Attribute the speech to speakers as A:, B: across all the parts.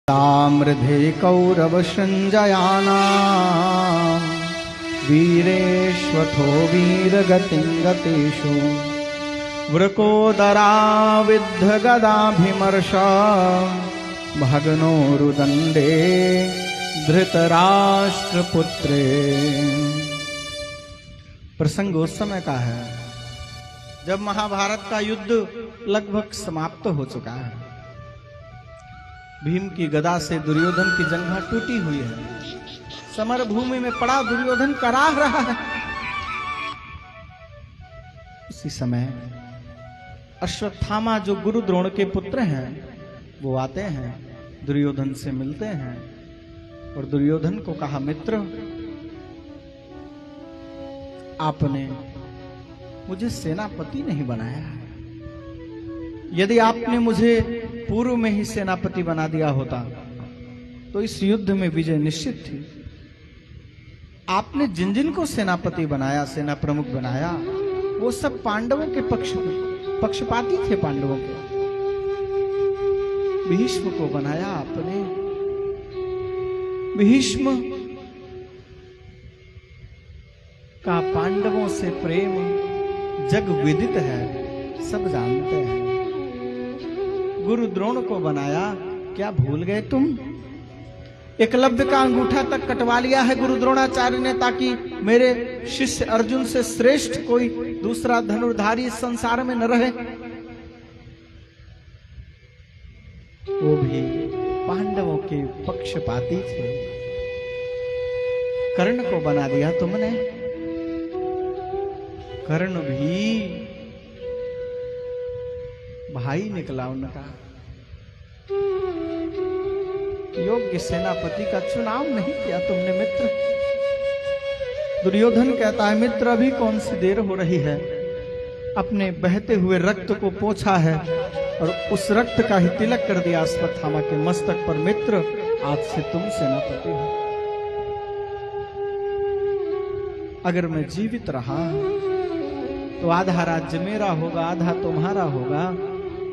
A: ताम्रधे कौरवसञ्जयानां वीरेष्वथो वीरगतिं गतेषु वृकोदराविद्धगदाभिमर्श भग्नोरुदण्डे धृतराष्ट्रपुत्रे। प्रसंग उस समय का है जब महाभारत का युद्ध लगभग समाप्त हो चुका है। भीम की गदा से दुर्योधन की जंघा टूटी हुई है। समर भूमि में पड़ा दुर्योधन कराह रहा है। उसी समय अश्वत्थामा जो गुरु द्रोण के पुत्र हैं वो आते हैं, दुर्योधन से मिलते हैं और दुर्योधन को कहा, मित्र आपने मुझे सेनापति नहीं बनाया है। यदि आपने मुझे पूर्व में ही सेनापति बना दिया होता तो इस युद्ध में विजय निश्चित थी। आपने जिन जिन को सेनापति बनाया, सेना प्रमुख बनाया, वो सब पांडवों के पक्षपाती थे। पांडवों के भीष्म को बनाया आपने। भीष्म का पांडवों से प्रेम जग विदित है, सब जानते हैं। गुरु द्रोण को बनाया, क्या भूल गए तुम? एकलव्य का अंगूठा तक कटवा लिया है गुरु द्रोणाचार्य ने, ताकि मेरे शिष्य अर्जुन से श्रेष्ठ कोई दूसरा धनुर्धारी इस संसार में न रहे। वो भी पांडवों के पक्षपाती थे। कर्ण को बना दिया तुमने। कर्ण भी भाई निकला उनका। योग्य सेनापति का चुनाव नहीं किया तुमने मित्र। दुर्योधन कहता है, मित्र अभी कौन सी देर हो रही है, अपने बहते हुए रक्त को पोंछा है और उस रक्त का ही तिलक कर दिया अश्वत्थामा के मस्तक पर। मित्र आज से तुम सेनापति हो। अगर मैं जीवित रहा तो आधा राज्य मेरा होगा, आधा तुम्हारा होगा।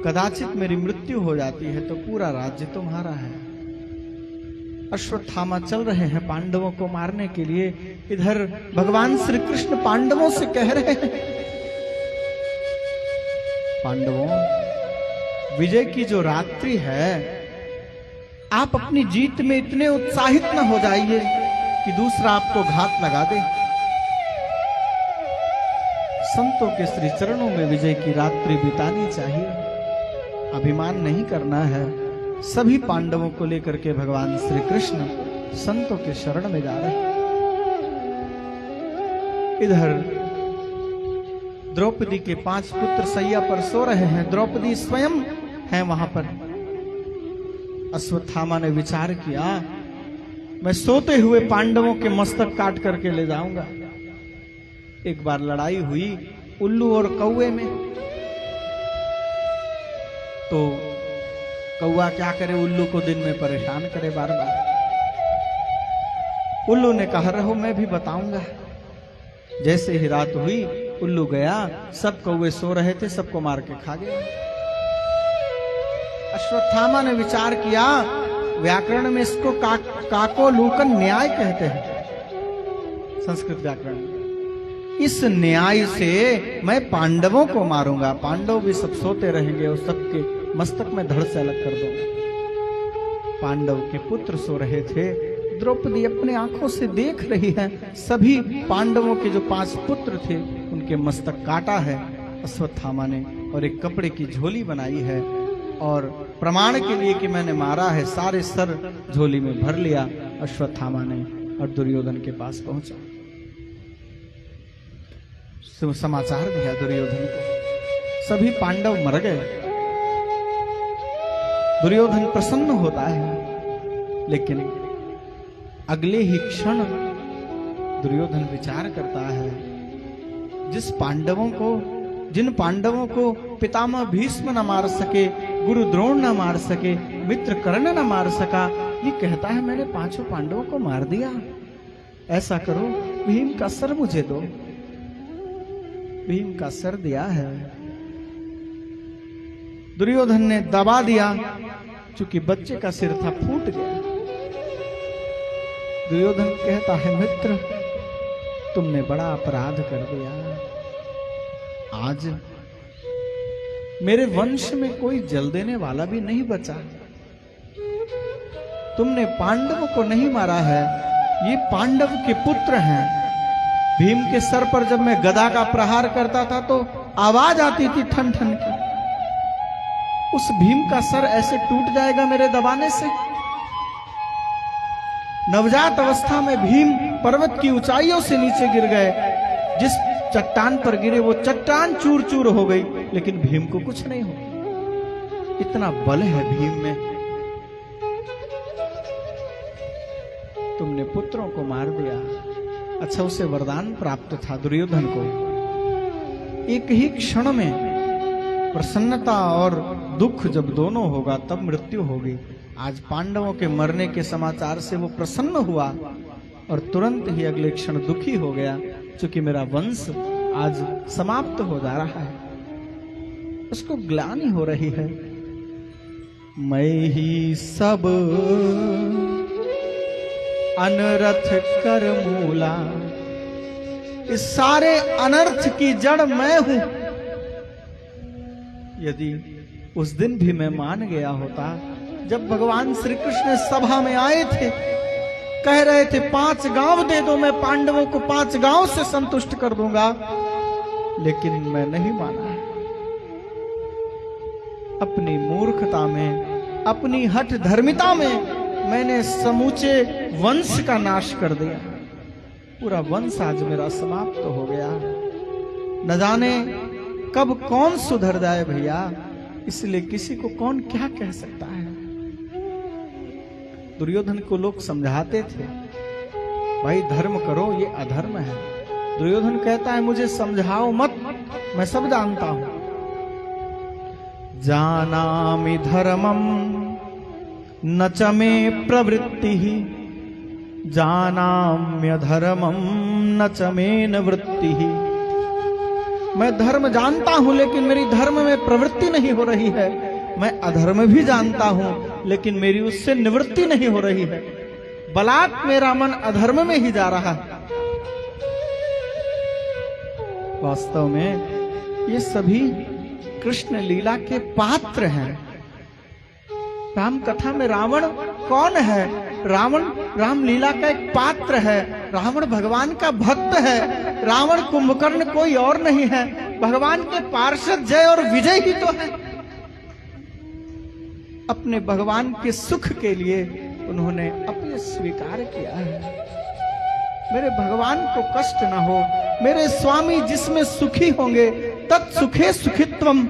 A: कदाचित मेरी मृत्यु हो जाती है तो पूरा राज्य तुम्हारा है। अश्वत्थामा चल रहे हैं पांडवों को मारने के लिए। इधर भगवान श्री कृष्ण पांडवों से कह रहे हैं, पांडवों, विजय की जो रात्रि है, आप अपनी जीत में इतने उत्साहित न हो जाइए कि दूसरा आपको घात लगा दे। संतों के श्री चरणों में विजय की रात्रि बितानी चाहिए। अभिमान नहीं करना है। सभी पांडवों को लेकर के भगवान श्री कृष्ण संतों के शरण में जा रहे हैं। इधर द्रौपदी के 5 पुत्र सैया पर सो रहे हैं। द्रौपदी स्वयं है वहां पर। अश्वत्थामा ने विचार किया, मैं सोते हुए पांडवों के मस्तक काट करके ले जाऊंगा। एक बार लड़ाई हुई उल्लू और कौवे में, तो कौवा क्या करे, उल्लू को दिन में परेशान करे बार बार। उल्लू ने कहा, रहो मैं भी बताऊंगा। जैसे ही रात हुई उल्लू गया, सब कौवे सो रहे थे, सबको मार के खा गया। अश्वत्थामा ने विचार किया, व्याकरण में इसको काकोलूकन न्याय कहते हैं, संस्कृत व्याकरण में। इस न्याय से मैं पांडवों को मारूंगा। पांडव भी सब सोते रहेंगे और सबके मस्तक में धड़ से अलग कर दूंगा। पांडव के पुत्र सो रहे थे। द्रौपदी अपने आंखों से देख रही है, सभी पांडवों के जो 5 पुत्र थे उनके मस्तक काटा है अश्वत्थामा ने, और एक कपड़े की झोली बनाई है और प्रमाण के लिए कि मैंने मारा है, सारे सर झोली में भर लिया अश्वत्थामा ने और दुर्योधन के पास पहुंचा। समाचार दिया दुर्योधन को, सभी पांडव मर गए। दुर्योधन प्रसन्न होता है, लेकिन अगले ही क्षण दुर्योधन विचार करता है, जिन पांडवों को पितामह भीष्म न मार सके, गुरु द्रोण न मार सके, मित्र कर्ण न मार सका, ये कहता है मैंने 5 पांडवों को मार दिया। ऐसा करो, भीम का सर मुझे दो। भीम का सर दिया है। दुर्योधन ने दबा दिया चूंकि बच्चे का सिर था फूट गया। दुर्योधन कहता है मित्र तुमने बड़ा अपराध कर दिया, आज मेरे वंश में कोई जल देने वाला भी नहीं बचा। तुमने पांडवों को नहीं मारा है, ये पांडव के पुत्र हैं। भीम के सर पर जब मैं गदा का प्रहार करता था तो आवाज आती थी ठन ठन की। उस भीम का सर ऐसे टूट जाएगा मेरे दबाने से? नवजात अवस्था में भीम पर्वत की ऊंचाइयों से नीचे गिर गए, जिस चट्टान पर गिरे वो चट्टान चूर चूर हो गई, लेकिन भीम को कुछ नहीं हो। इतना बल है भीम में। तुमने पुत्रों को मार दिया। अच्छा, उसे वरदान प्राप्त था दुर्योधन को, एक ही क्षण में प्रसन्नता और दुख जब दोनों होगा तब मृत्यु होगी। आज पांडवों के मरने के समाचार से वो प्रसन्न हुआ और तुरंत ही अगले क्षण दुखी हो गया, क्योंकि मेरा वंश आज समाप्त हो जा रहा है। उसको ग्लानि हो रही है, मैं ही सब अनर्थ कर मूला, इस सारे अनर्थ की जड़ मैं हूं। यदि उस दिन भी मैं मान गया होता, जब भगवान श्री कृष्ण सभा में आए थे, कह रहे थे 5 गांव दे दो, मैं पांडवों को 5 गांव से संतुष्ट कर दूंगा, लेकिन मैं नहीं माना। अपनी मूर्खता में, अपनी हठ धर्मिता में मैंने समूचे वंश का नाश कर दिया। पूरा वंश आज मेरा समाप्त हो गया। न जाने कब कौन सुधर जाए भैया, इसलिए किसी को कौन क्या कह सकता है। दुर्योधन को लोग समझाते थे, भाई धर्म करो, ये अधर्म है। दुर्योधन कहता है मुझे समझाओ मत, मैं सब जानता हूं। जानामि धर्मम न च मे प्रवृत्ति, जानाम्य धर्मम न च मे निवृत्ति। मैं धर्म जानता हूं लेकिन मेरी धर्म में प्रवृत्ति नहीं हो रही है। मैं अधर्म भी जानता हूं लेकिन मेरी उससे निवृत्ति नहीं हो रही है। बलात् मेरा मन अधर्म में ही जा रहा है। वास्तव में ये सभी कृष्ण लीला के पात्र हैं। राम कथा में रावण कौन है? रावण रामलीला का एक पात्र है। रावण भगवान का भक्त है। रावण कुंभकर्ण कोई और नहीं है, भगवान के पार्षद जय और विजय ही तो है। अपने भगवान के सुख के लिए उन्होंने अपने स्वीकार किया है। मेरे भगवान को कष्ट ना हो, मेरे स्वामी जिसमें सुखी होंगे तत्सुखे सुखित्वम।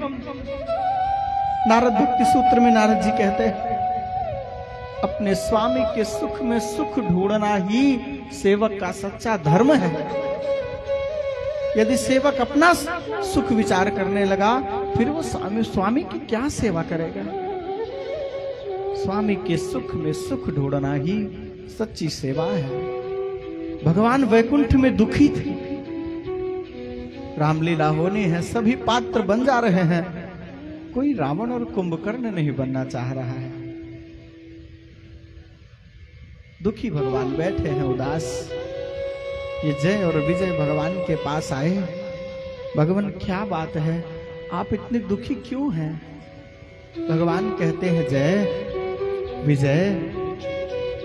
A: नारद भक्ति सूत्र में नारद जी कहते हैं अपने स्वामी के सुख में सुख ढूंढना ही सेवक का सच्चा धर्म है। यदि सेवक अपना सुख विचार करने लगा फिर वो स्वामी की क्या सेवा करेगा? स्वामी के सुख में सुख ढूंढना ही सच्ची सेवा है। भगवान वैकुंठ में दुखी थे, रामलीला होनी है, सभी पात्र बन जा रहे हैं, कोई रावण और कुंभकर्ण नहीं बनना चाह रहा है। दुखी भगवान बैठे हैं उदास। ये जय और विजय भगवान के पास आए। भगवान क्या बात है, आप इतने दुखी क्यों हैं? भगवान कहते हैं जय विजय,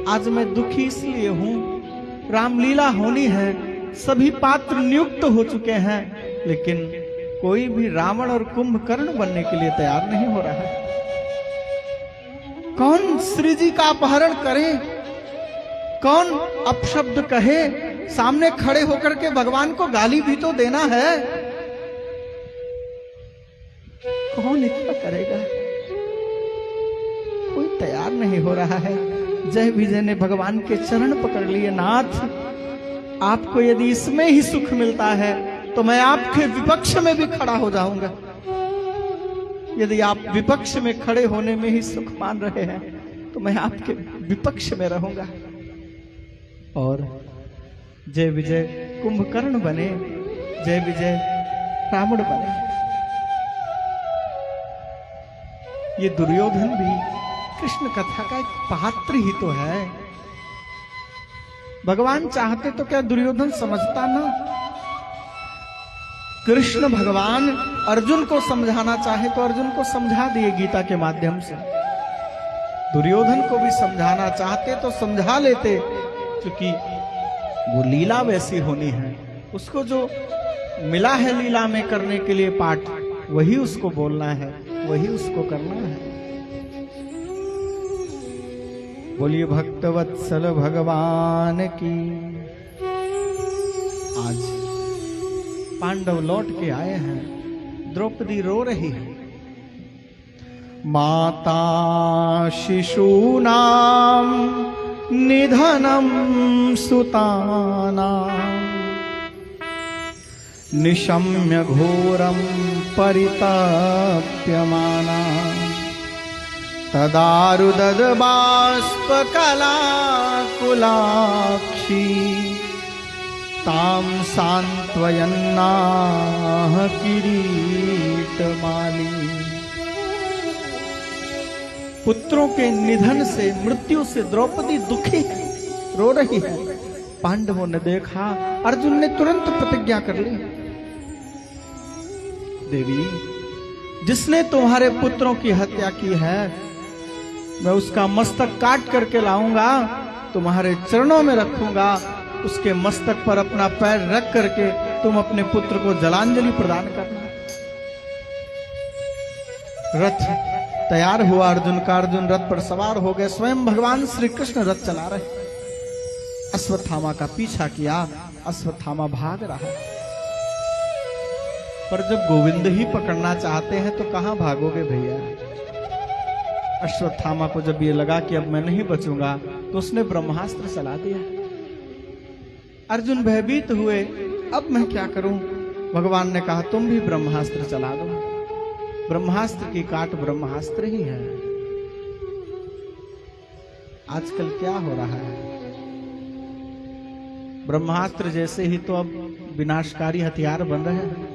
A: आज मैं दुखी इसलिए हूं, रामलीला होनी है, सभी पात्र नियुक्त हो चुके हैं, लेकिन कोई भी रावण और कुंभकर्ण बनने के लिए तैयार नहीं हो रहा है। कौन श्री जी का अपहरण करे, कौन अपशब्द कहे, सामने खड़े होकर के भगवान को गाली भी तो देना है। कौन इतना करेगा? कोई तैयार नहीं हो रहा है। जय विजय ने भगवान के चरण पकड़ लिए। नाथ, आपको यदि इसमें ही सुख मिलता है तो मैं आपके विपक्ष में भी खड़ा हो जाऊंगा। यदि आप विपक्ष में खड़े होने में ही सुख मान रहे हैं तो मैं आपके विपक्ष में रहूंगा। और जय विजय कुंभकर्ण बने, जय विजय रावण बने। ये दुर्योधन भी कृष्ण कथा का एक पात्र ही तो है। भगवान चाहते तो क्या दुर्योधन समझता ना? कृष्ण भगवान अर्जुन को समझाना चाहे तो अर्जुन को समझा दिए गीता के माध्यम से। दुर्योधन को भी समझाना चाहते तो समझा लेते, क्योंकि वो लीला वैसी होनी है। उसको जो मिला है लीला में करने के लिए पाठ, वही उसको बोलना है, वही उसको करना है। बोलिए भक्तवत्सल भगवान की। आज पांडव लौट के आए हैं, द्रौपदी रो रही है। माता शिशूनां निधनं सुतानां निशम्य घोरं परितप्यमाना तदारुदबाष्पकलाकुलाक्षी तां सान्त्वयन्नाह किरीटमाली। पुत्रों के निधन से, मृत्यु से द्रौपदी दुखी रो रही है। पांडवों ने देखा, अर्जुन ने तुरंत प्रतिज्ञा कर ली, देवी जिसने तुम्हारे पुत्रों की हत्या की है, मैं उसका मस्तक काट करके लाऊंगा, तुम्हारे चरणों में रखूंगा। उसके मस्तक पर अपना पैर रख करके तुम अपने पुत्र को जलांजलि प्रदान करना। रथ तैयार हुआ अर्जुन का, अर्जुन रथ पर सवार हो गए। स्वयं भगवान श्री कृष्ण रथ चला रहे। अश्वत्थामा का पीछा किया, अश्वत्थामा भाग रहा। पर जब गोविंद ही पकड़ना चाहते हैं तो कहां भागोगे भैया। अश्वत्थामा को जब ये लगा कि अब मैं नहीं बचूंगा, तो उसने ब्रह्मास्त्र चला दिया। अर्जुन भयभीत हुए, अब मैं क्या करूं? भगवान ने कहा तुम भी ब्रह्मास्त्र चला दो। ब्रह्मास्त्र की काट ब्रह्मास्त्र ही है। आजकल क्या हो रहा है? ब्रह्मास्त्र जैसे ही तो अब विनाशकारी हथियार बन रहे हैं।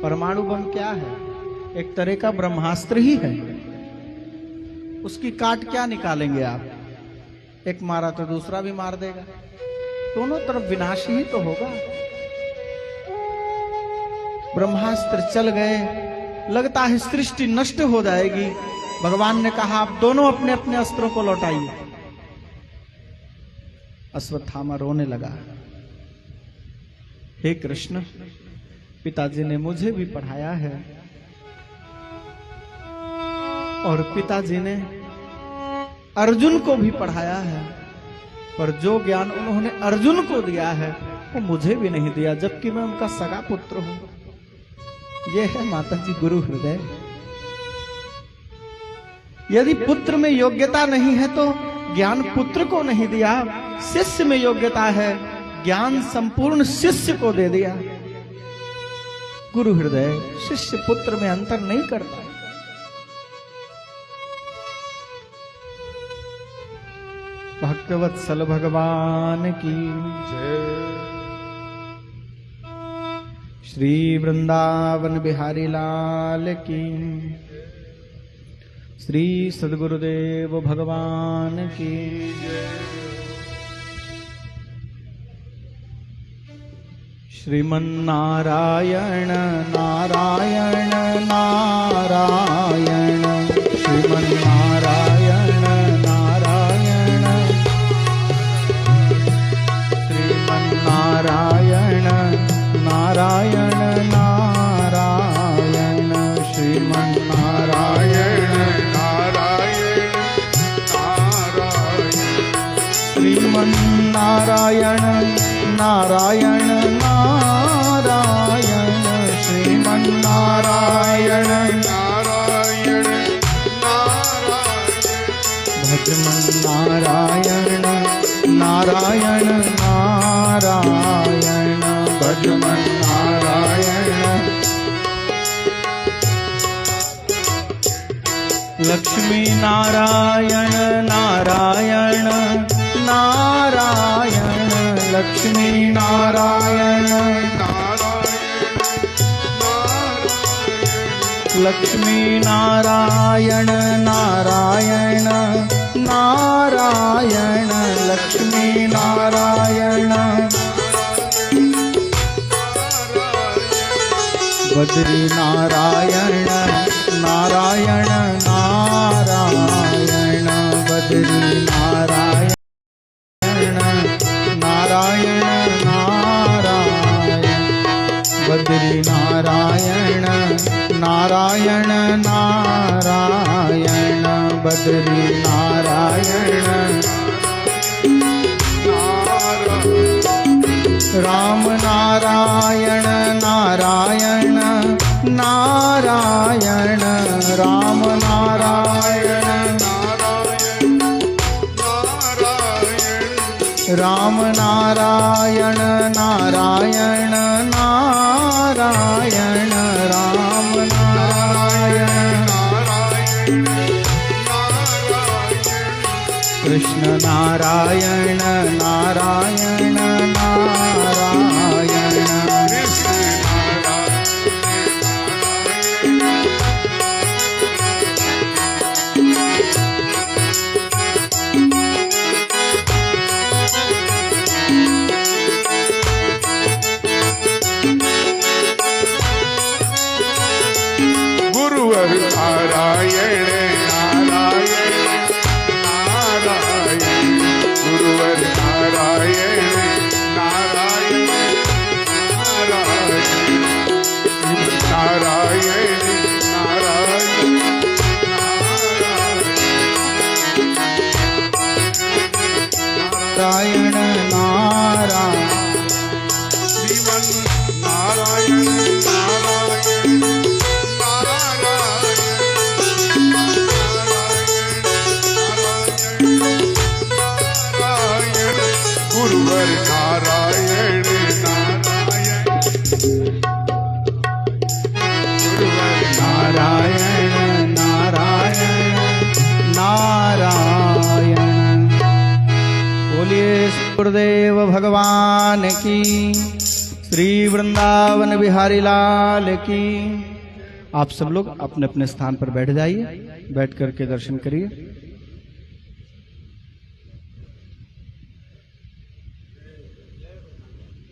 A: परमाणु बम क्या है? एक तरह का ब्रह्मास्त्र ही है। उसकी काट क्या निकालेंगे आप? एक मारा तो दूसरा भी मार देगा, दोनों तरफ विनाश ही तो होगा। ब्रह्मास्त्र चल गए, लगता है सृष्टि नष्ट हो जाएगी। भगवान ने कहा आप दोनों अपने अपने अस्त्रों को लौटाइए। अश्वत्थामा रोने लगा, हे कृष्ण, पिताजी ने मुझे भी पढ़ाया है और पिताजी ने अर्जुन को भी पढ़ाया है, पर जो ज्ञान उन्होंने अर्जुन को दिया है वो मुझे भी नहीं दिया, जबकि मैं उनका सगा पुत्र हूं। ये है माताजी गुरु हृदय। यदि पुत्र में योग्यता नहीं है तो ज्ञान पुत्र को नहीं दिया। शिष्य में योग्यता है, ज्ञान संपूर्ण शिष्य को दे दिया। गुरु हृदय शिष्य पुत्र में अंतर नहीं करता। भक्तवत्सल भगवान की जय। श्री वृंदावन बिहारी लाल की, श्री सद्गुरुदेव भगवान की जय। श्रीमन्नारायण नारायण नारायण, श्रीमन्नारायण नारायण, श्रीमन्नारायण नारायण नारायण, श्रीमन्नारायण नारायण नारायण, श्रीमन्नारायण नारायण नारायण, श्रीमन्नारायण नारायण नारायण, भजमन्नारायण नारायण नारायण, भजमन्नारायण। लक्ष्मी नारायण नारायण नारायण, लक्ष्मी नारायण नारायण नारायण, लक्ष्मी नारायण नारायण नारायण लक्ष्मी नारायण बद्री नारायण नारायण नारायण बद्री नारायण नारायण नारायण बद्री नारायण नारायण नारायण बद्री नारायण राम नारायण नारायण नारायण राम नारायण राम नारायण नारायण नारायण राम नारायण कृष्ण नारायण नारायण नारायण
B: गुरुवर नारायण नारायण नारायण गुरुवर नारायण नारायण नारायण नारायण
A: नारायण नारायण
B: जीवन नारायण नारायण गुरुवर नारायण नारायण गुरुवर
A: नारायण नारायण नारायण बोलिए गुरुदेव भगवान की श्री वृंदावन बिहारी लाल की। आप सब लोग अपने अपने स्थान पर बैठ जाइए, बैठ करके दर्शन करिए।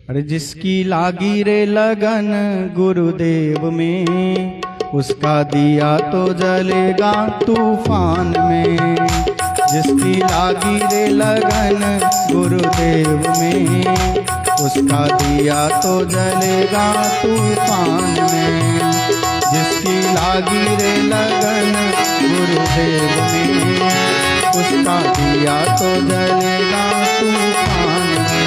A: अरे जिसकी लागी रे लगन गुरुदेव में, उसका दिया तो जलेगा तूफान में। जिसकी लागी रे लगन गुरुदेव में, उसका दिया तो जलेगा तूफान में। जिसकी लागी रे लगन गुरुदेव में, उसका दिया तो जलेगा तूफान में।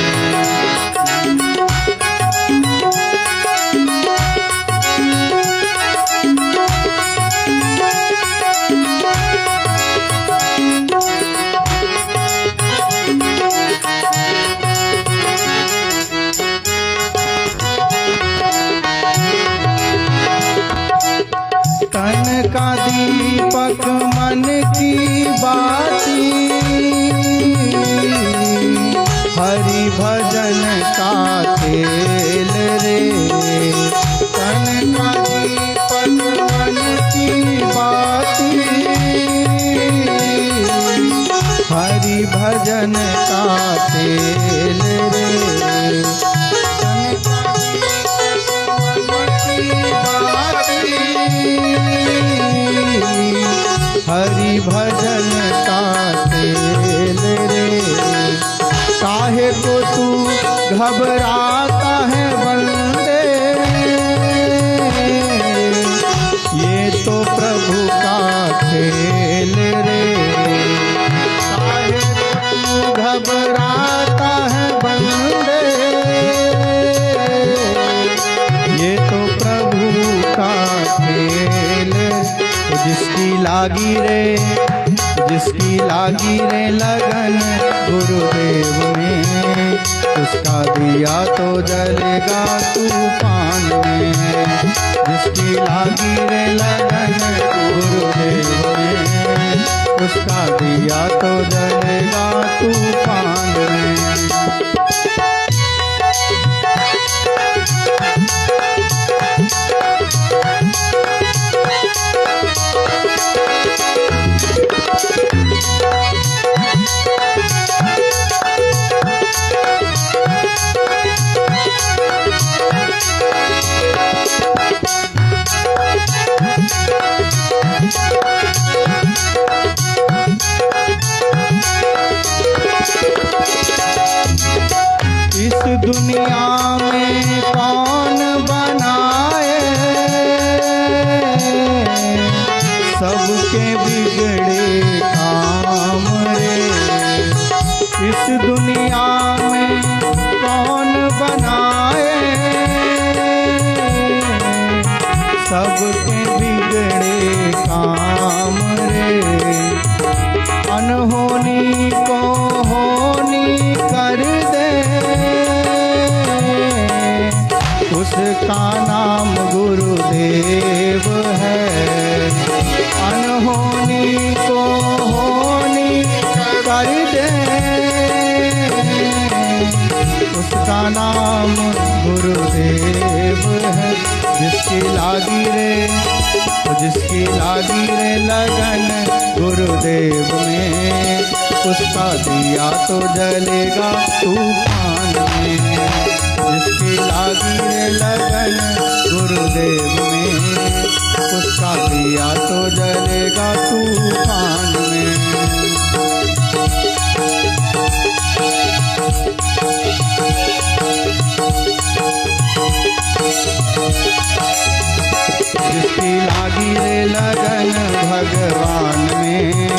A: तन का दीपक मन की बाती, हरि भजन का खेल रे। तन का दीपक मन की बाती, हरि भजन का खेल रे। हरि भजन का खेल रे। काहे को तू घबराता है बंदे, ये तो प्रभु का खेल रे। काहे को तू घबराता है बंदे, ये तो प्रभु का खेल। जिसकी लागी रे लगन गुरुदेव में, उसका दिया तो जलेगा तूफान में। जिसकी लागी रे लगन गुरुदेव में, उसका दिया तो जलेगा तूफान में। दुनिया में कौन बनाए, सबके बिगड़े काम रे। इस दुनिया में कौन बनाए, सबके बिगड़े काम रे। अनहोनी को होनी कर दे, उसका नाम गुरुदेव है। अनहोनी को होनी कर दे, उसका नाम गुरुदेव है। जिसकी लागी रे, जिसकी लागी रे लगन गुरुदेव में, उसका दिया तो जलेगा तूफान में। जिसकी लागी रे लगन गुरुदेव में, उसका दिया तो जलेगा तूफान में। जिसकी लागी रे लगन भगवान में,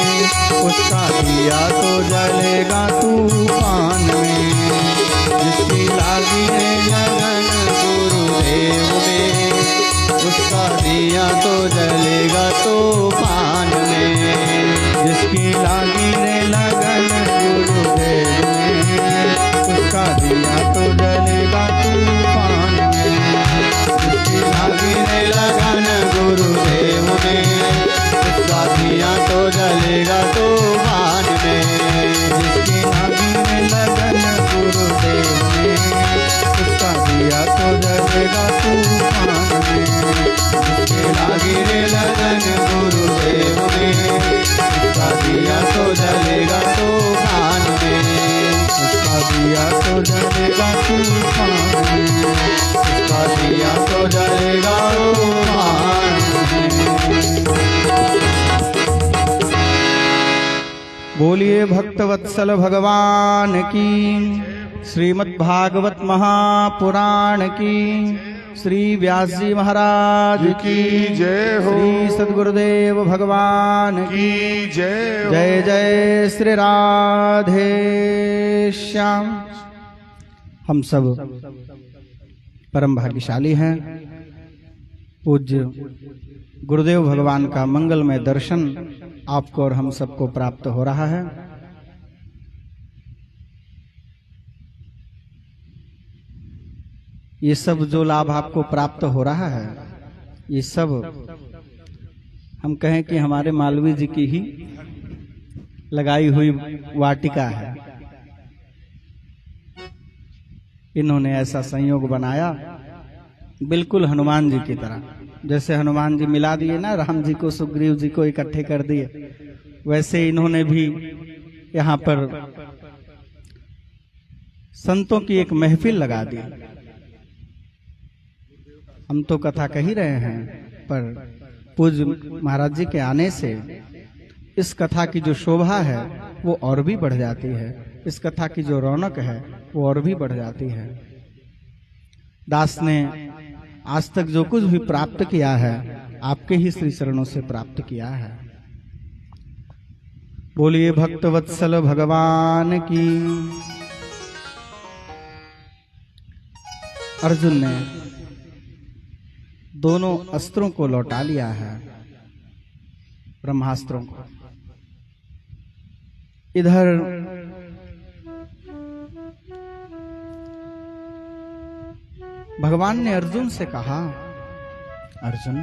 A: उसका दिया तो जलेगा तूफान में। जिसकी लागी रे लगन गुरुदेव में, उसका दिया तो जलेगा तूफान में। जिसकी लागी रे लगन गुरुदेव में, उसका दिया तो जलेगा तूफान में। जिसकी लागी रे लगन गुरुदेव में, उसका दिया तो जलेगा तूफान में। जिसकी लागी रे लगन गुरुदेव में, उसका दिया तो जलेगा तूफान में। जिसकी लागी रे लगन गुरुदेव में, उसका दिया तो जलेगा तूफान में। उसका दिया तो जलेगा तूफान में, उसका दिया तो जलेगा तूफान में। बोलिए भक्तवत्सल भगवान की, श्रीमद् भागवत महापुराण की, श्री व्यास जी महाराज की
B: जय हो।
A: श्री सद्गुरुदेव भगवान की
B: जय हो।
A: जय जय श्री राधे श्याम। हम सब परम भाग्यशाली हैं। पूज्य गुरुदेव भगवान का मंगलमय दर्शन आपको और हम सबको प्राप्त हो रहा है। ये सब जो लाभ आपको प्राप्त हो रहा है, ये सब हम कहें कि हमारे मालवीय जी की ही लगाई हुई वाटिका है। इन्होंने ऐसा संयोग बनाया, बिल्कुल हनुमान जी की तरह। जैसे हनुमान जी मिला दिए ना राम जी को, सुग्रीव जी को इकट्ठे कर दिए, वैसे इन्होंने भी यहाँ पर संतों की एक महफिल लगा दी। हम तो कथा कह ही रहे हैं, पर पूज्य महाराज जी के आने से इस कथा की जो शोभा है वो और भी बढ़ जाती है। इस कथा की जो रौनक है वो और भी बढ़ जाती है। दास ने आज तक जो कुछ भी प्राप्त किया है, आपके ही श्री चरणों से प्राप्त किया है। बोलिए भक्तवत्सल भगवान की। अर्जुन ने दोनों अस्त्रों को लौटा लिया है, ब्रह्मास्त्रों को। इधर भगवान ने अर्जुन से कहा, अर्जुन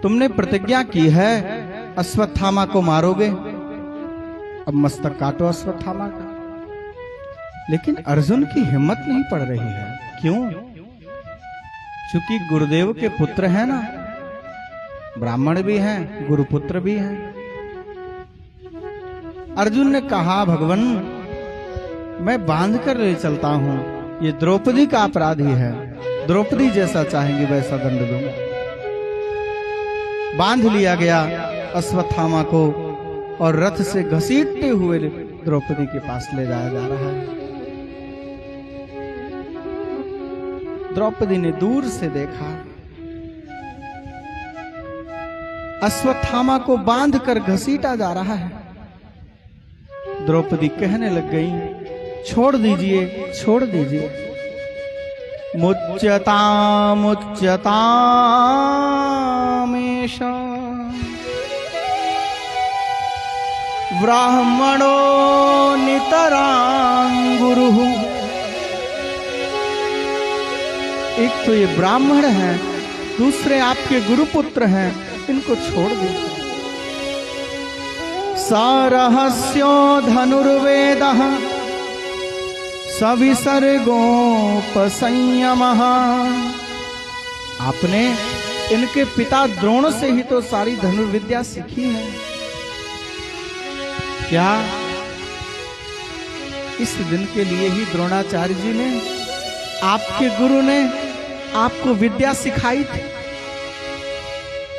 A: तुमने प्रतिज्ञा की है अश्वत्थामा को मारोगे, अब मस्तक काटो अश्वत्थामा का। लेकिन अर्जुन की हिम्मत नहीं पड़ रही है। क्यों? क्योंकि गुरुदेव के पुत्र हैं ना, ब्राह्मण भी हैं, गुरुपुत्र भी हैं। अर्जुन ने कहा, भगवान मैं बांध कर ले चलता हूं, ये द्रौपदी का अपराधी है, द्रौपदी जैसा चाहेंगी वैसा दंड दूंगा। बांध लिया गया अश्वत्थामा को और रथ से घसीटते हुए द्रौपदी के पास ले जाया जा रहा है। द्रौपदी ने दूर से देखा, अश्वत्थामा को बांध कर घसीटा जा रहा है। द्रौपदी कहने लग गई, छोड़ दीजिए, छोड़ दीजिए। मुच्यतामेष ब्राह्मणो नितरां गुरुः। एक तो ये ब्राह्मण है, दूसरे आपके गुरुपुत्र हैं, इनको छोड़ दीजिए। सरहस्यो धनुर्वेदः सविसर्गोपसंयमः। आपने इनके पिता द्रोण से ही तो सारी धनुर्विद्या सीखी है। क्या इस दिन के लिए ही द्रोणाचार्य जी ने, आपके गुरु ने आपको विद्या सिखाई थी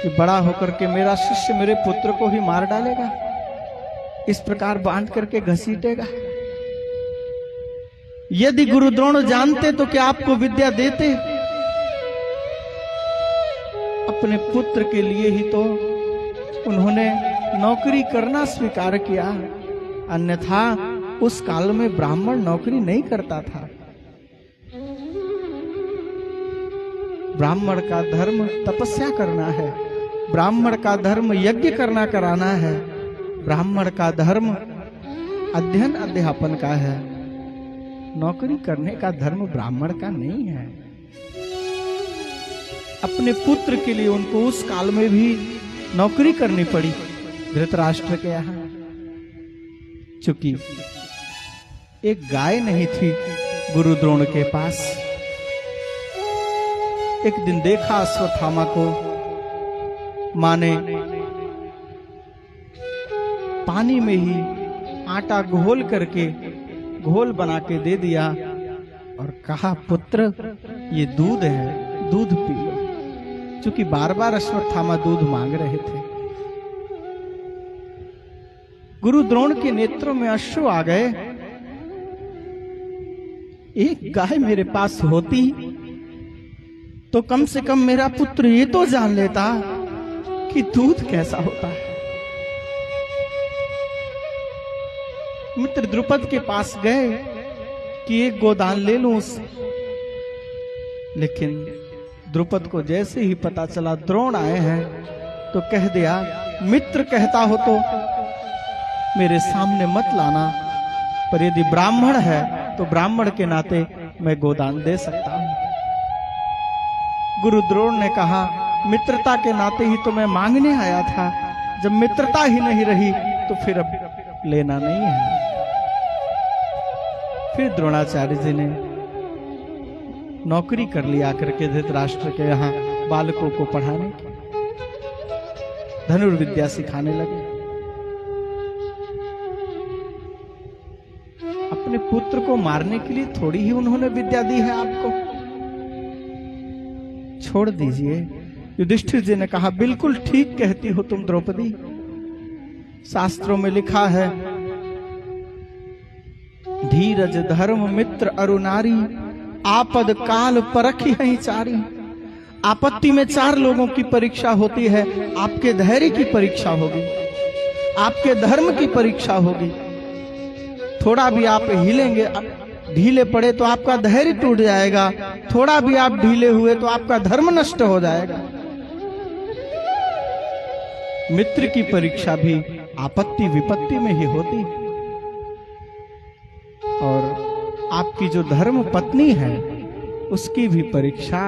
A: कि बड़ा होकर के मेरा शिष्य मेरे पुत्र को ही मार डालेगा, इस प्रकार बांध करके घसीटेगा? यदि गुरु द्रोण जानते तो क्या आपको विद्या देते? अपने पुत्र के लिए ही तो उन्होंने नौकरी करना स्वीकार किया, अन्यथा उस काल में ब्राह्मण नौकरी नहीं करता था। ब्राह्मण का धर्म तपस्या करना है, ब्राह्मण का धर्म यज्ञ करना कराना है, ब्राह्मण का धर्म अध्ययन अध्यापन का है। नौकरी करने का धर्म ब्राह्मण का नहीं है। अपने पुत्र के लिए उनको उस काल में भी नौकरी करनी पड़ी धृतराष्ट्र के यहाँ, चूंकि एक गाय नहीं थी गुरु द्रोण के पास। एक दिन देखा अश्वत्थामा को मां ने पानी में ही आटा घोल करके घोल बना के दे दिया और कहा, पुत्र ये दूध है, दूध पी लो। चूंकि बार बार अश्वत्थामा दूध मांग रहे थे। गुरु द्रोण के नेत्रों में अश्रु आ गए। एक गाय मेरे पास होती तो कम से कम मेरा पुत्र ये तो जान लेता कि दूध कैसा होता है। मित्र द्रुपद के पास गए कि एक गोदान ले लूं उससे, लेकिन द्रुपद को जैसे ही पता चला द्रोण आए हैं तो कह दिया, मित्र कहता हो तो मेरे सामने मत लाना, पर यदि ब्राह्मण है तो ब्राह्मण के नाते मैं गोदान दे सकता हूं। गुरु द्रोण ने कहा, मित्रता के नाते ही तो मैं मांगने आया था, जब मित्रता ही नहीं रही तो फिर अब लेना नहीं है। फिर द्रोणाचार्य जी ने नौकरी कर लिया करके धृतराष्ट्र के यहाँ बालकों को पढ़ाने की, धनुर्विद्या सिखाने लगे। अपने पुत्र को मारने के लिए थोड़ी ही उन्होंने विद्या दी है आपको। छोड़ दीजिए। युधिष्ठिर जी ने कहा, बिल्कुल ठीक कहती हो तुम द्रौपदी। शास्त्रों में लिखा है, धीरज धर्म मित्र अरु नारी, आपद काल परखी है चारी। आपत्ति में 4 लोगों की परीक्षा होती है। आपके धैर्य की परीक्षा होगी, आपके धर्म की परीक्षा होगी। थोड़ा भी आप हिलेंगे, ढीले पड़े तो आपका धैर्य टूट जाएगा, थोड़ा भी आप ढीले हुए तो आपका धर्म नष्ट हो जाएगा। मित्र की परीक्षा भी आपत्ति विपत्ति में ही होती है। और आपकी जो धर्म पत्नी है उसकी भी परीक्षा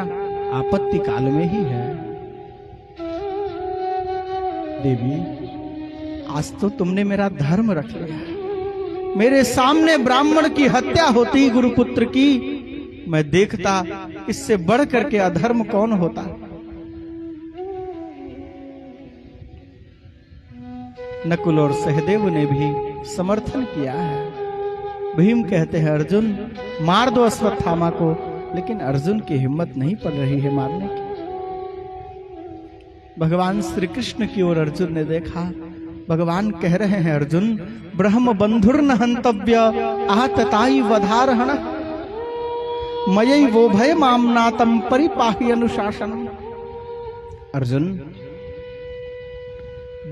A: आपत्ति काल में ही है। देवी, आज तो तुमने मेरा धर्म रख लिया। मेरे सामने ब्राह्मण की हत्या होती गुरुपुत्र की, मैं देखता इससे बढ़ करके अधर्म कौन होता। नकुल और सहदेव ने भी समर्थन किया है। भीम कहते हैं, अर्जुन मार दो अश्वत्थामा को, लेकिन अर्जुन की हिम्मत नहीं पड़ रही है मारने की। भगवान श्री कृष्ण की ओर अर्जुन ने देखा। भगवान कह रहे हैं, अर्जुन ब्रह्म बंधुर न हंतव्य आहतताई वधारहण। मयि वो भय मामनातम परिपाहि अनुशासनम। अर्जुन,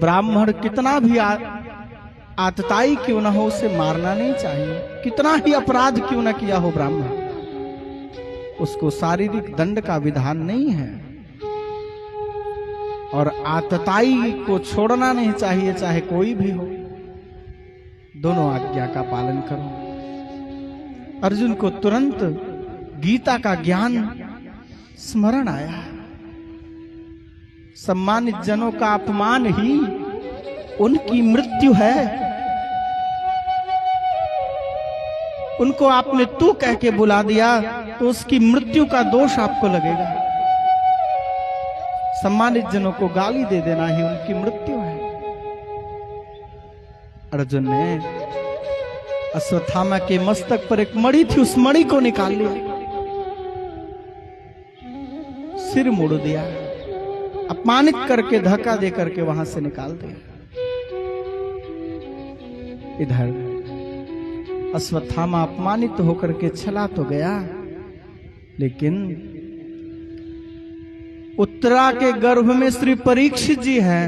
A: ब्राह्मण कितना भी आतताई क्यों ना हो, उसे मारना नहीं चाहिए। कितना ही अपराध क्यों ना किया हो ब्राह्मण, उसको शारीरिक दंड का विधान नहीं है। और आतताई को छोड़ना नहीं चाहिए, चाहे कोई भी हो। दोनों आज्ञा का पालन करो। अर्जुन को तुरंत गीता का ज्ञान स्मरण आया। सम्मानित जनों का अपमान ही उनकी मृत्यु है। उनको आपने तू कह के बुला दिया तो उसकी मृत्यु का दोष आपको लगेगा। सम्मानित जनों को गाली दे देना ही उनकी मृत्यु है। अर्जुन ने अश्वत्थामा के मस्तक पर एक मणि थी, उस मणि को निकाल लिया, सिर मोड़ दिया, अपमानित करके धक्का दे करके वहां से निकाल दिया। इधर अश्वत्थामा अपमानित होकर के चला तो गया, लेकिन उत्तरा के गर्भ में श्री परीक्षित जी हैं।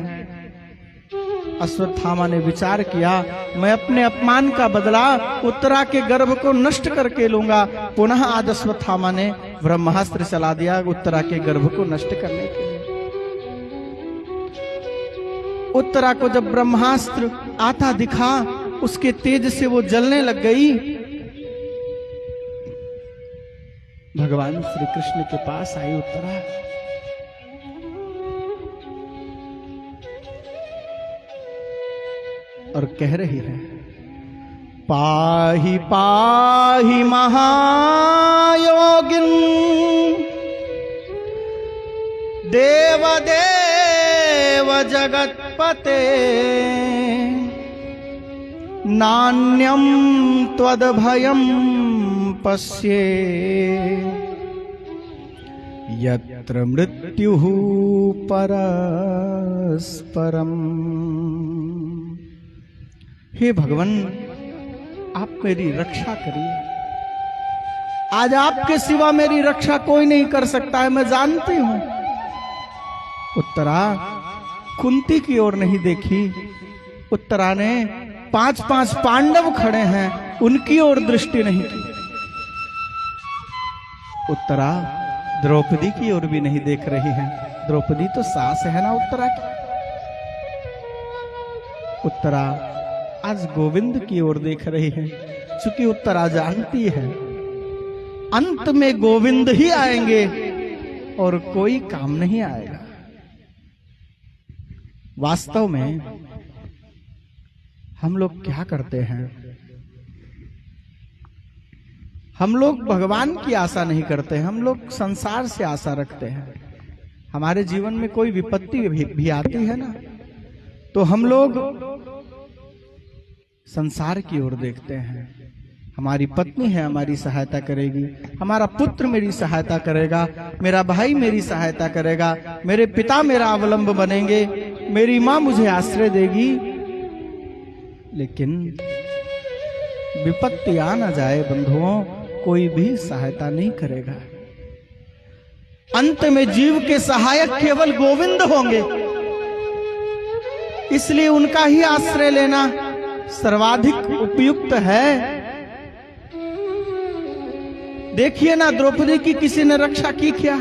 A: अश्वत्थामा ने विचार किया, मैं अपने अपमान का बदला उत्तरा के गर्भ को नष्ट करके लूंगा। पुनः आज अश्वत्थामा ने ब्रह्मास्त्र चला दिया उत्तरा के गर्भ को नष्ट करने के लिए। उत्तरा को जब ब्रह्मास्त्र आता दिखा, उसके तेज से वो जलने लग गई। भगवान श्री कृष्ण के पास आई उत्तरा, और कह रही है, पाहि पाहि महायोगिन देव देव जगत्पते नान्यं त्वद्भयं पश्ये यत्र मृत्युः परस्परम्। हे भगवान, आप मेरी रक्षा करिए। आज आपके सिवा मेरी रक्षा कोई नहीं कर सकता है, मैं जानती हूं। उत्तरा कुंती की ओर नहीं देखी। उत्तरा ने 5-5 पांडव खड़े हैं, उनकी ओर दृष्टि नहीं की। उत्तरा द्रौपदी की ओर भी नहीं देख रही है। द्रौपदी तो सास है ना उत्तरा की। उत्तरा आज गोविंद की ओर देख रही है, क्योंकि उत्तरा जानती है अंत में गोविंद ही आएंगे और कोई काम नहीं आएगा। वास्तव में हम लोग क्या करते हैं? हम लोग भगवान की आशा नहीं करते, हम लोग संसार से आशा रखते हैं। हमारे जीवन में कोई विपत्ति भी आती है ना, तो हम लोग संसार की ओर देखते हैं। हमारी पत्नी है, हमारी सहायता करेगी, हमारा पुत्र मेरी सहायता करेगा, मेरा भाई मेरी सहायता करेगा, मेरे पिता मेरा अवलंब बनेंगे, मेरी मां मुझे आश्रय देगी। लेकिन विपत्ति आ न जाए बंधुओं, कोई भी सहायता नहीं करेगा। अंत में जीव के सहायक केवल गोविंद होंगे, इसलिए उनका ही आश्रय लेना सर्वाधिक उपयुक्त है। देखिए ना, द्रौपदी की किसी ने रक्षा की क्या?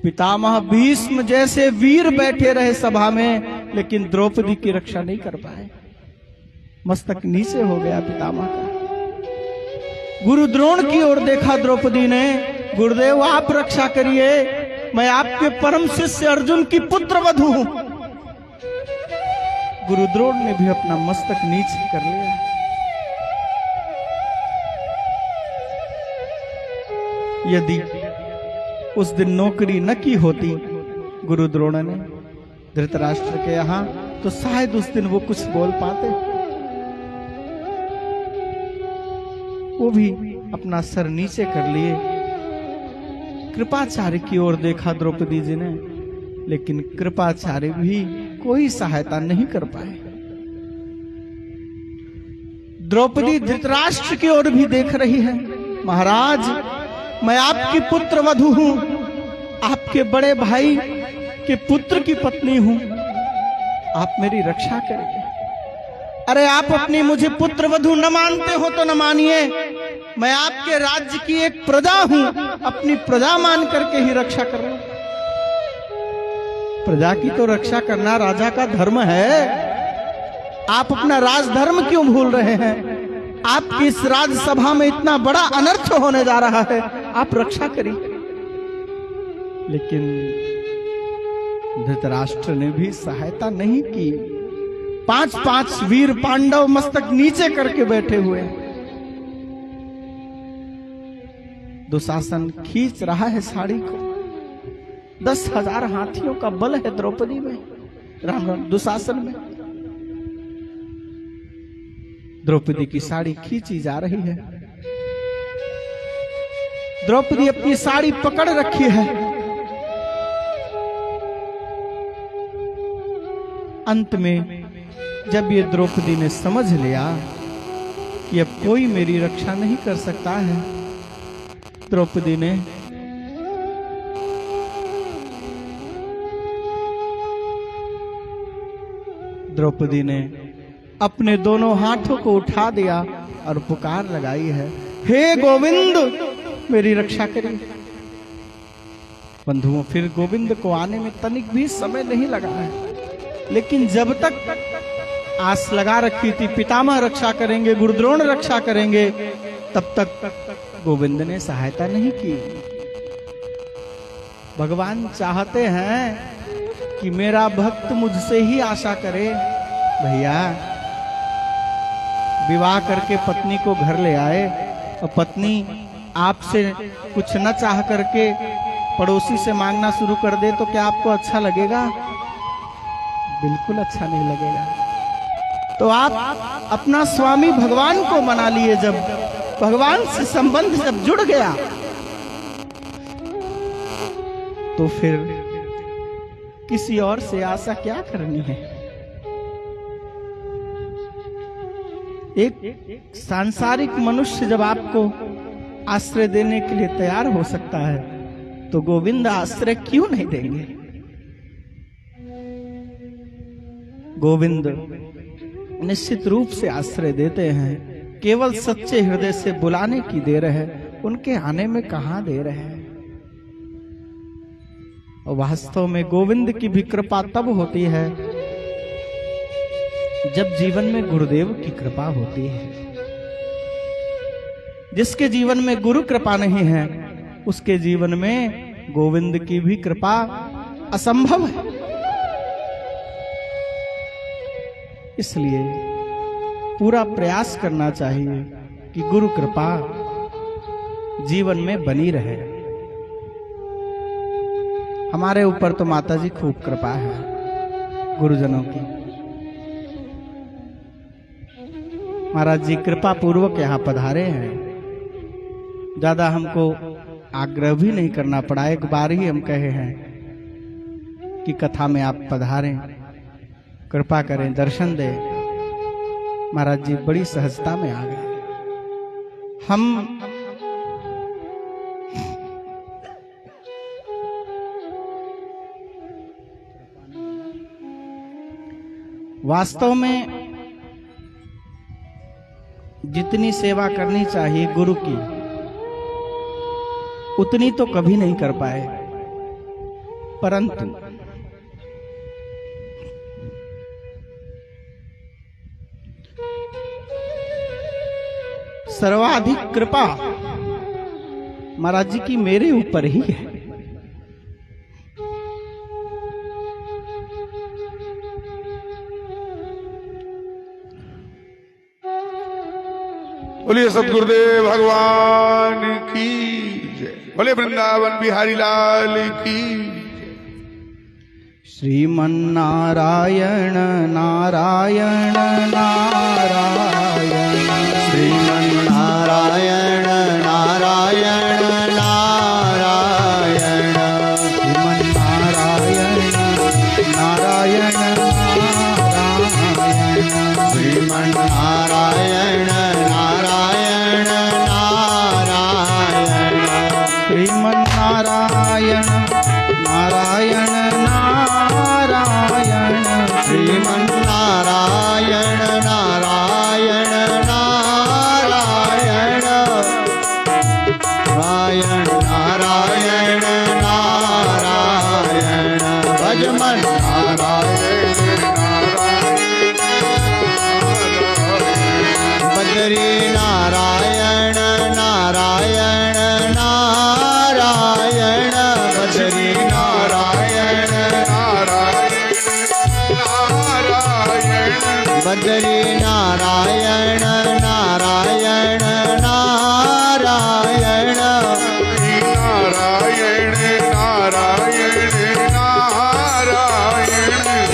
A: पितामह भीष्म जैसे वीर बैठे रहे सभा में, लेकिन द्रौपदी की रक्षा नहीं कर पाए। मस्तक नीचे हो गया पितामह का। गुरु द्रोण की ओर देखा द्रौपदी ने, गुरुदेव आप रक्षा करिए, मैं आपके परम शिष्य अर्जुन की पुत्र वधू हूं। गुरु द्रोण ने भी अपना मस्तक नीचे कर लिया। यदि उस दिन नौकरी न की होती गुरु द्रोण ने धृतराष्ट्र के यहां, तो शायद उस दिन वो कुछ बोल पाते। वो भी अपना सर नीचे कर लिए। कृपाचार्य की ओर देखा द्रौपदी जी ने, लेकिन कृपाचार्य भी कोई सहायता नहीं कर पाए। द्रौपदी धृतराष्ट्र की ओर भी देख रही है, महाराज मैं आपकी पुत्र वधू हूं, आपके बड़े भाई के पुत्र की पत्नी हूं, आप मेरी रक्षा करेंगे। अरे आप अपनी मुझे पुत्र वधू न मानते हो तो न मानिए, मैं आपके राज्य की एक प्रजा हूं, अपनी प्रजा मान करके ही रक्षा कर रहा हूं। प्रजा की तो रक्षा करना राजा का धर्म है। आप अपना राजधर्म क्यों भूल रहे हैं? आपकी इस राजसभा में इतना बड़ा अनर्थ होने जा रहा है, आप रक्षा करिए। लेकिन धृतराष्ट्र ने भी सहायता नहीं की। 5-5 वीर पांडव मस्तक नीचे करके बैठे हुए। दुशासन खींच रहा है साड़ी को। 10,000 हाथियों का बल है द्रौपदी में, राम दुशासन में। द्रौपदी की साड़ी खींची जा रही है। द्रौपदी अपनी साड़ी पकड़ रखी है। अंत में जब ये द्रौपदी ने समझ लिया कि अब कोई मेरी रक्षा नहीं कर सकता है, द्रौपदी ने अपने दोनों हाथों को उठा दिया और पुकार लगाई है, हे गोविंद मेरी रक्षा करिए। बंधुओं, फिर गोविंद को आने में तनिक भी समय नहीं लगा है, लेकिन जब तक आस लगा रखी थी पितामह रक्षा करेंगे, गुरुद्रोण रक्षा करेंगे, तब तक गोविंद ने सहायता नहीं की। भगवान चाहते हैं कि मेरा भक्त मुझसे ही आशा करे। भैया विवाह करके पत्नी को घर ले आए और पत्नी आपसे कुछ न चाह करके पड़ोसी से मांगना शुरू कर दे तो क्या आपको अच्छा लगेगा? बिल्कुल अच्छा नहीं लगेगा। तो आप अपना स्वामी भगवान को मना लिए। जब भगवान से संबंध जब जुड़ गया तो फिर किसी और से आशा क्या करनी है? एक सांसारिक मनुष्य जब आपको आश्रय देने के लिए तैयार हो सकता है तो गोविंद आश्रय क्यों नहीं देंगे? गोविंद निश्चित रूप से आश्रय देते हैं, केवल सच्चे हृदय से बुलाने की देर है, उनके आने में कहां देर है। और वास्तव में गोविंद की भी कृपा तब होती है जब जीवन में गुरुदेव की कृपा होती है। जिसके जीवन में गुरु कृपा नहीं है उसके जीवन में गोविंद की भी कृपा असंभव है। इसलिए पूरा प्रयास करना चाहिए कि गुरु कृपा जीवन में बनी रहे। हमारे ऊपर तो माता जी खूब कृपा है गुरुजनों की। महाराज जी कृपा पूर्वक यहाँ पधारे हैं। ज्यादा हमको आग्रह भी नहीं करना पड़ा, एक बार ही हम कहे हैं कि कथा में आप पधारें, कृपा करें, दर्शन दें। महाराज जी बड़ी सहजता में आ गए। हम वास्तव में जितनी सेवा करनी चाहिए गुरु की उतनी तो कभी नहीं कर पाए, परंतु सर्वाधिक कृपा महाराज जी की मेरे ऊपर ही है।
B: बोलिए सतगुरुदेव भगवान की जय। बोले वृंदावन बिहारी लाल की जय।
A: श्रीमन्नारायण नारायण नारायण,
C: श्रीमन्नारायण नारायण नारायण,
A: श्रीमन्नारायण नारायण नारायण,
C: श्रीमन्नारायण नारायण नारायण, भद्रे नारायण नारायण नारायण
B: नारायण नारायण नारायण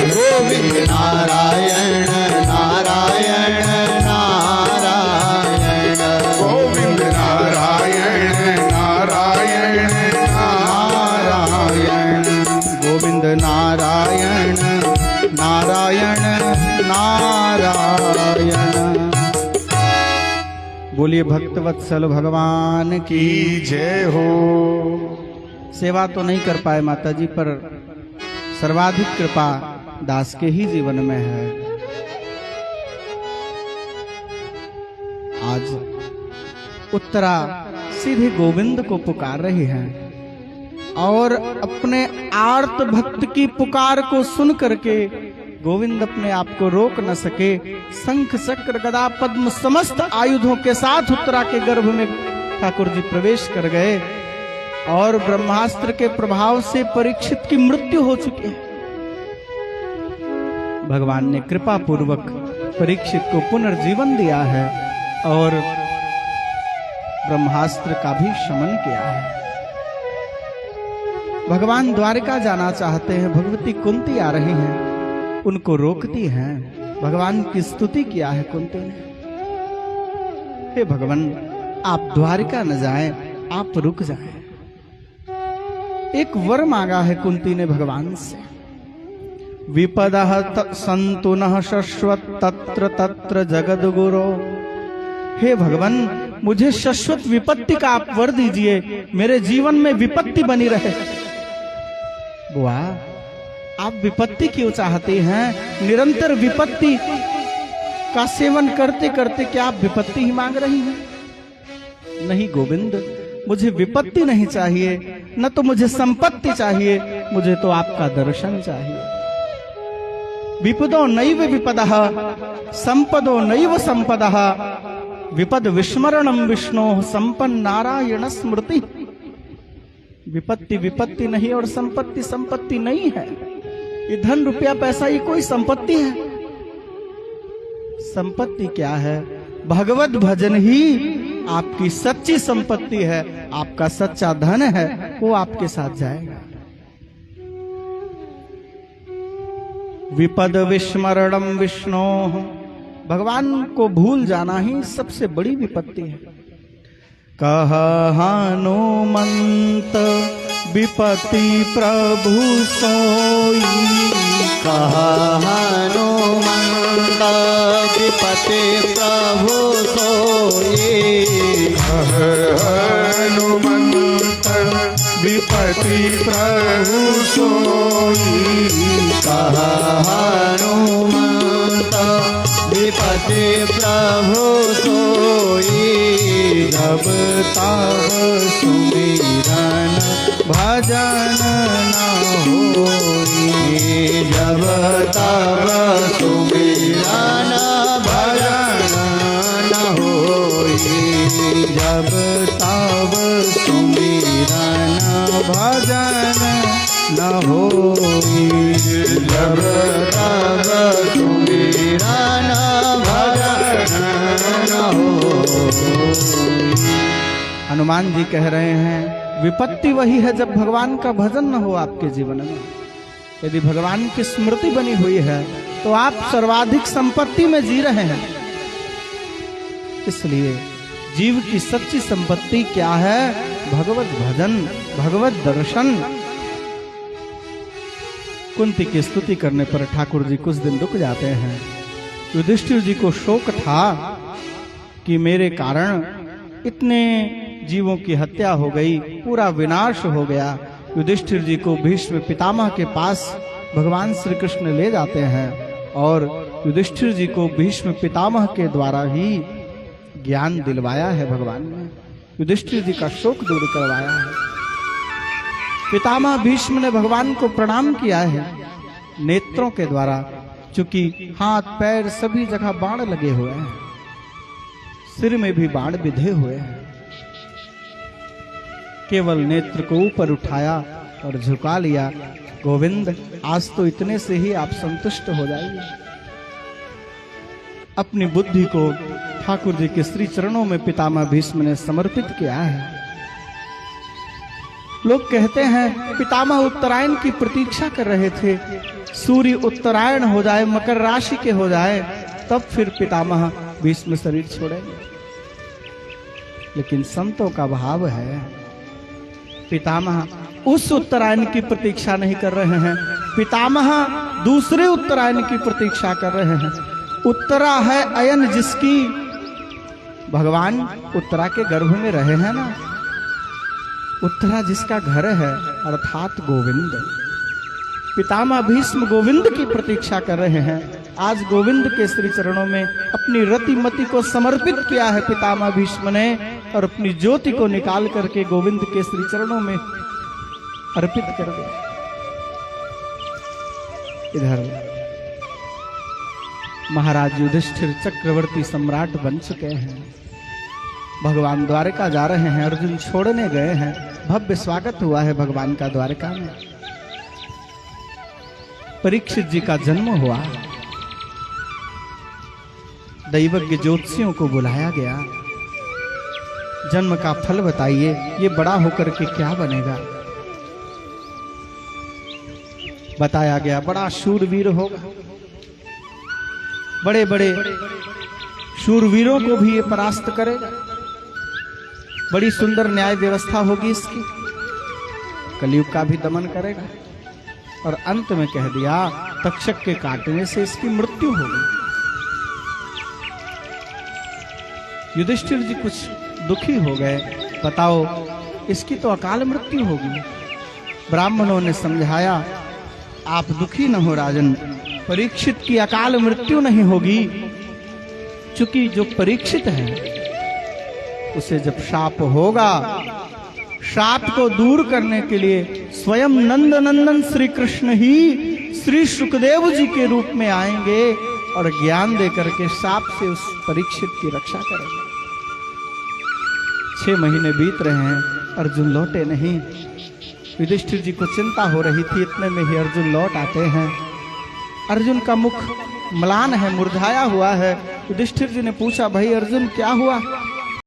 C: गोविंद नारायण नारायण नारायण
B: गोविंद नारायण नारायण नारायण
A: गोविंद नारायण नारायण नारायण। बोलिए भक्तवत्सल भगवान की।
B: की जय हो।
A: सेवा तो नहीं कर पाए माता जी, पर सर्वाधिक कृपा दास के ही जीवन में है। आज उत्तरा सीधे गोविंद को पुकार रही है और अपने आर्त भक्त की पुकार को सुन करके गोविंद अपने आप को रोक न सके। शंख चक्र गदा पद्म समस्त आयुधों के साथ उत्तरा के गर्भ में ठाकुर जी प्रवेश कर गए और ब्रह्मास्त्र के प्रभाव से परीक्षित की मृत्यु हो चुकी है। भगवान ने कृपा पूर्वक परीक्षित को पुनर्जीवन दिया है और ब्रह्मास्त्र का भी शमन किया है। भगवान द्वारिका जाना चाहते हैं, भगवती कुंती आ रही हैं, उनको रोकती हैं। भगवान की स्तुति किया है कुंती ने, हे भगवान आप द्वारिका न जाएं, आप रुक जाएं। एक वर मांगा है कुंती ने भगवान से, विपदः सन्तु नः शश्वत तत्र तत्र जगद्गुरो। हे भगवान मुझे शाश्वत विपत्ति का आप वर दीजिए, मेरे जीवन में विपत्ति बनी रहे। बुआ आप विपत्ति क्यों चाहती हैं? निरंतर विपत्ति का सेवन करते करते क्या आप विपत्ति ही मांग रही हैं? नहीं गोविंद, मुझे विपत्ति नहीं चाहिए, न तो मुझे संपत्ति चाहिए, मुझे तो आपका दर्शन चाहिए। विपदो नैव विपदः संपदो नैव संपदः विपद विस्मरणम विष्णो संपन्न नारायण स्मृति। विपत्ति विपत्ति नहीं और संपत्ति संपत्ति नहीं है। ये धन रुपया पैसा ये कोई संपत्ति है? संपत्ति क्या है? भगवत भजन ही आपकी सच्ची संपत्ति है, आपका सच्चा धन है, वो आपके साथ जाएगा। विपद विस्मरणम विष्णो, भगवान को भूल जाना ही सबसे बड़ी विपत्ति है। कह हनुमंत विपत्ति प्रभु सोई,
C: कह हनुमंत विपत्ति प्रभु सोई,
B: कह हनुमंत विपत्ति प्रभु सोई,
C: कह हनुमंत विपत्ति प्रभु सोई। जब तब सुमिरन भजन न होई, जब तब सुमिरन भजन न होई, जब तब सुमिरन भजन न होई, जब तब सुमिरन भजन न होई।
A: हनुमान जी कह रहे हैं विपत्ति वही है जब भगवान का भजन न हो आपके जीवन में। यदि भगवान की स्मृति बनी हुई है तो आप सर्वाधिक संपत्ति में जी रहे हैं। इसलिए जीव की सच्ची संपत्ति क्या है? भगवत भजन, भगवत दर्शन। कुंती की स्तुति करने पर ठाकुर जी कुछ दिन रुक जाते हैं। युधिष्ठिर जी को शोक था कि मेरे कारण इतने जीवों की हत्या हो गई, पूरा विनाश हो गया। युधिष्ठिर जी को भीष्म पितामह के पास भगवान श्री कृष्ण ले जाते हैं और युधिष्ठिर जी को भीष्म पितामह के द्वारा ही ज्ञान दिलवाया है भगवान ने। युधिष्ठिर जी का शोक दूर करवाया है। पितामह भीष्म ने भगवान को प्रणाम किया है नेत्रों के द्वारा, चूंकि हाथ पैर सभी जगह बाण लगे हुए हैं, सिर में भी बाण बिधे हुए हैं। केवल नेत्र को ऊपर उठाया और झुका लिया। गोविंद आज तो इतने से ही आप संतुष्ट हो जाइए। अपनी बुद्धि को ठाकुर जी के श्री चरणों में पितामह भीष्म ने समर्पित किया है। लोग कहते हैं पितामह उत्तरायण की प्रतीक्षा कर रहे थे, सूर्य उत्तरायण हो जाए, मकर राशि के हो जाए, तब फिर पितामह भीष्म शरीर छोड़ेंगे। लेकिन संतों का भाव है पितामह उस उत्तरायण की प्रतीक्षा नहीं कर रहे हैं, पितामह दूसरे उत्तरायण की प्रतीक्षा कर रहे हैं। उत्तरा है अयन जिसकी, भगवान उत्तरा के गर्भ में रहे हैं ना, उत्तरा जिसका घर है अर्थात गोविंद। पितामह भीष्म गोविंद की प्रतीक्षा कर रहे हैं। आज गोविंद के श्री चरणों में अपनी रति मति को समर्पित किया है पितामह भीष्म ने, और अपनी ज्योति को निकाल करके गोविंद के श्री चरणों में अर्पित कर दिया। इधर महाराज युधिष्ठिर चक्रवर्ती सम्राट बन चुके हैं, भगवान द्वारका जा रहे हैं, अर्जुन छोड़ने गए हैं। भव्य स्वागत हुआ है भगवान का द्वारका में। परीक्षित जी का जन्म हुआ, दैवज्ञ ज्योतिषियों को बुलाया गया, जन्म का फल बताइए, ये बड़ा होकर के क्या बनेगा। बताया गया बड़ा शूरवीर होगा, बड़े बड़े शूरवीरों को भी ये परास्त करेगा, बड़ी सुंदर न्याय व्यवस्था होगी इसकी, कलयुग का भी दमन करेगा। और अंत में कह दिया तक्षक के काटने से इसकी मृत्यु होगी। युधिष्ठिर जी कुछ दुखी हो गए, बताओ इसकी तो अकाल मृत्यु होगी। ब्राह्मणों ने समझाया आप दुखी न हो राजन, परीक्षित की अकाल मृत्यु नहीं होगी, चूंकि जो परीक्षित है उसे जब शाप होगा, शाप को दूर करने के लिए स्वयं नंद नंदन श्री कृष्ण ही श्री सुखदेव जी के रूप में आएंगे और ज्ञान देकर के शाप से उस परीक्षित की रक्षा करेंगे। 6 महीने बीत रहे हैं, अर्जुन लौटे नहीं। युधिष्ठिर जी को चिंता हो रही थी, इतने में ही अर्जुन लौट आते हैं। अर्जुन का मुख म्लान है, मुरझाया हुआ है। युधिष्ठिर जी ने पूछा भाई अर्जुन क्या हुआ,